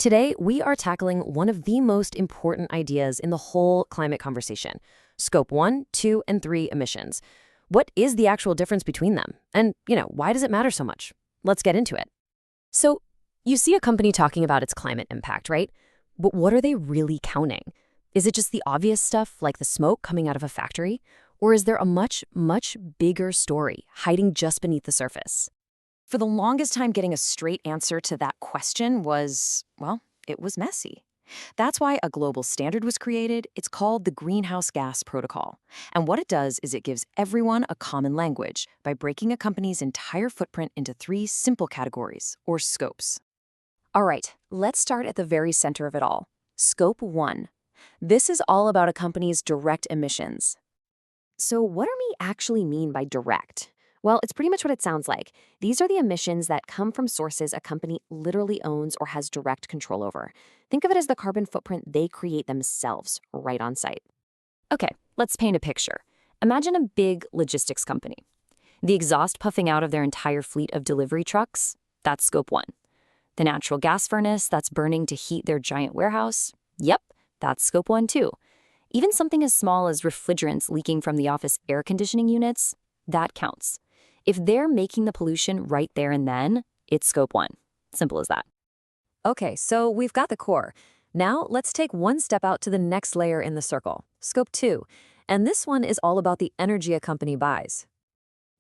Today, we are tackling one of the most important ideas in the whole climate conversation: Scope 1, 2, and 3 emissions. What is the actual difference between them? And, why does it matter so much? Let's get into it. So, you see a company talking about its climate impact, right? But what are they really counting? Is it just the obvious stuff like the smoke coming out of a factory? Or is there a much, much bigger story hiding just beneath the surface? For the longest time, getting a straight answer to that question was, well, it was messy. That's why a global standard was created. It's called the Greenhouse Gas Protocol. And what it does is it gives everyone a common language by breaking a company's entire footprint into three simple categories, or scopes. All right, let's start at the very center of it all. Scope 1. This is all about a company's direct emissions. So what do we actually mean by direct? Well, it's pretty much what it sounds like. These are the emissions that come from sources a company literally owns or has direct control over. Think of it as the carbon footprint they create themselves right on site. Okay, let's paint a picture. Imagine a big logistics company. The exhaust puffing out of their entire fleet of delivery trucks, that's Scope 1. The natural gas furnace that's burning to heat their giant warehouse, yep, that's Scope 1 too. Even something as small as refrigerants leaking from the office air conditioning units, that counts. If they're making the pollution right there and then, it's Scope 1. Simple as that. Okay, so we've got the core. Now let's take one step out to the next layer in the circle, Scope 2. And this one is all about the energy a company buys.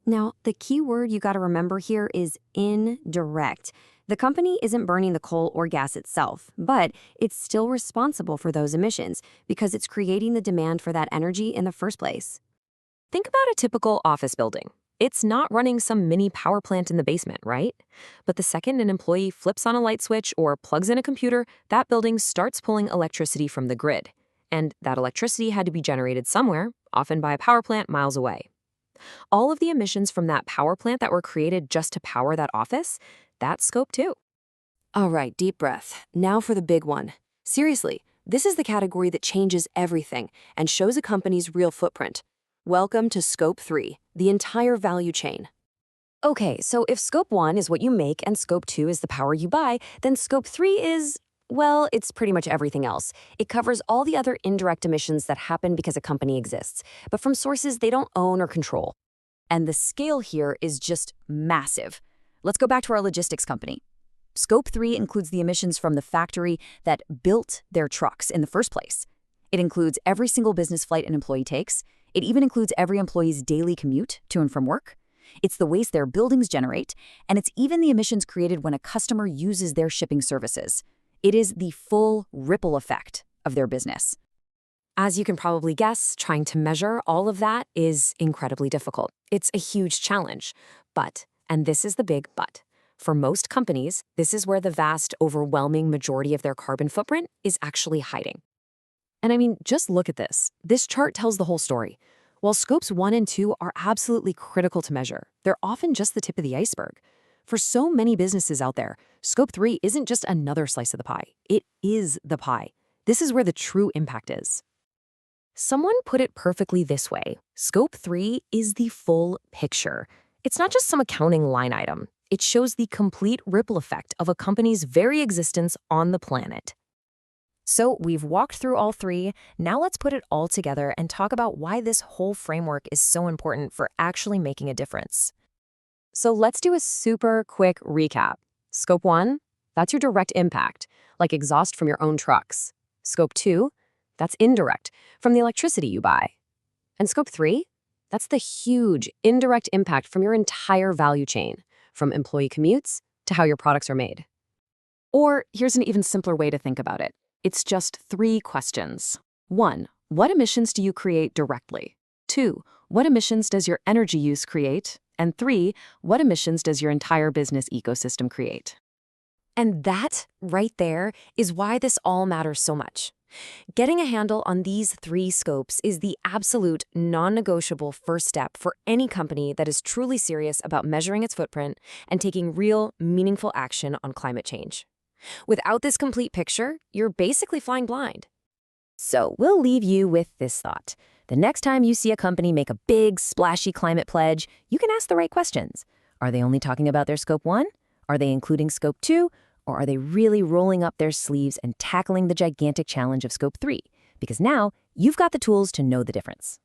Now, the key word you got to remember here is indirect. The company isn't burning the coal or gas itself, but it's still responsible for those emissions because it's creating the demand for that energy in the first place. Think about a typical office building. It's not running some mini power plant in the basement, right? But the second an employee flips on a light switch or plugs in a computer, that building starts pulling electricity from the grid. And that electricity had to be generated somewhere, often by a power plant miles away. All of the emissions from that power plant that were created just to power that office, that's Scope 2. All right, deep breath. Now for the big one. Seriously, this is the category that changes everything and shows a company's real footprint. Welcome to Scope 3, the entire value chain. Okay, so if Scope 1 is what you make and Scope 2 is the power you buy, then Scope 3 is, well, it's pretty much everything else. It covers all the other indirect emissions that happen because a company exists, but from sources they don't own or control. And the scale here is just massive. Let's go back to our logistics company. Scope 3 includes the emissions from the factory that built their trucks in the first place. It includes every single business flight an employee takes. It even includes every employee's daily commute to and from work. It's the waste their buildings generate, and it's even the emissions created when a customer uses their shipping services. It is the full ripple effect of their business. As you can probably guess, trying to measure all of that is incredibly difficult. It's a huge challenge. But, and this is the big but, for most companies, this is where the vast, overwhelming majority of their carbon footprint is actually hiding. And I mean, just look at this. This chart tells the whole story. While Scopes 1 and 2 are absolutely critical to measure, they're often just the tip of the iceberg. For so many businesses out there, Scope 3 isn't just another slice of the pie. It is the pie. This is where the true impact is. Someone put it perfectly this way. Scope 3 is the full picture. It's not just some accounting line item. It shows the complete ripple effect of a company's very existence on the planet. So we've walked through all three. Now let's put it all together and talk about why this whole framework is so important for actually making a difference. So let's do a super quick recap. Scope 1, that's your direct impact, like exhaust from your own trucks. Scope 2, that's indirect, from the electricity you buy. And Scope 3, that's the huge indirect impact from your entire value chain, from employee commutes to how your products are made. Or here's an even simpler way to think about it. It's just three questions. 1, what emissions do you create directly? 2, what emissions does your energy use create? And 3, what emissions does your entire business ecosystem create? And that, right there, is why this all matters so much. Getting a handle on these three scopes is the absolute non-negotiable first step for any company that is truly serious about measuring its footprint and taking real, meaningful action on climate change. Without this complete picture, you're basically flying blind. So we'll leave you with this thought. The next time you see a company make a big, splashy climate pledge, you can ask the right questions. Are they only talking about their Scope 1? Are they including Scope 2? Or are they really rolling up their sleeves and tackling the gigantic challenge of Scope 3? Because now you've got the tools to know the difference.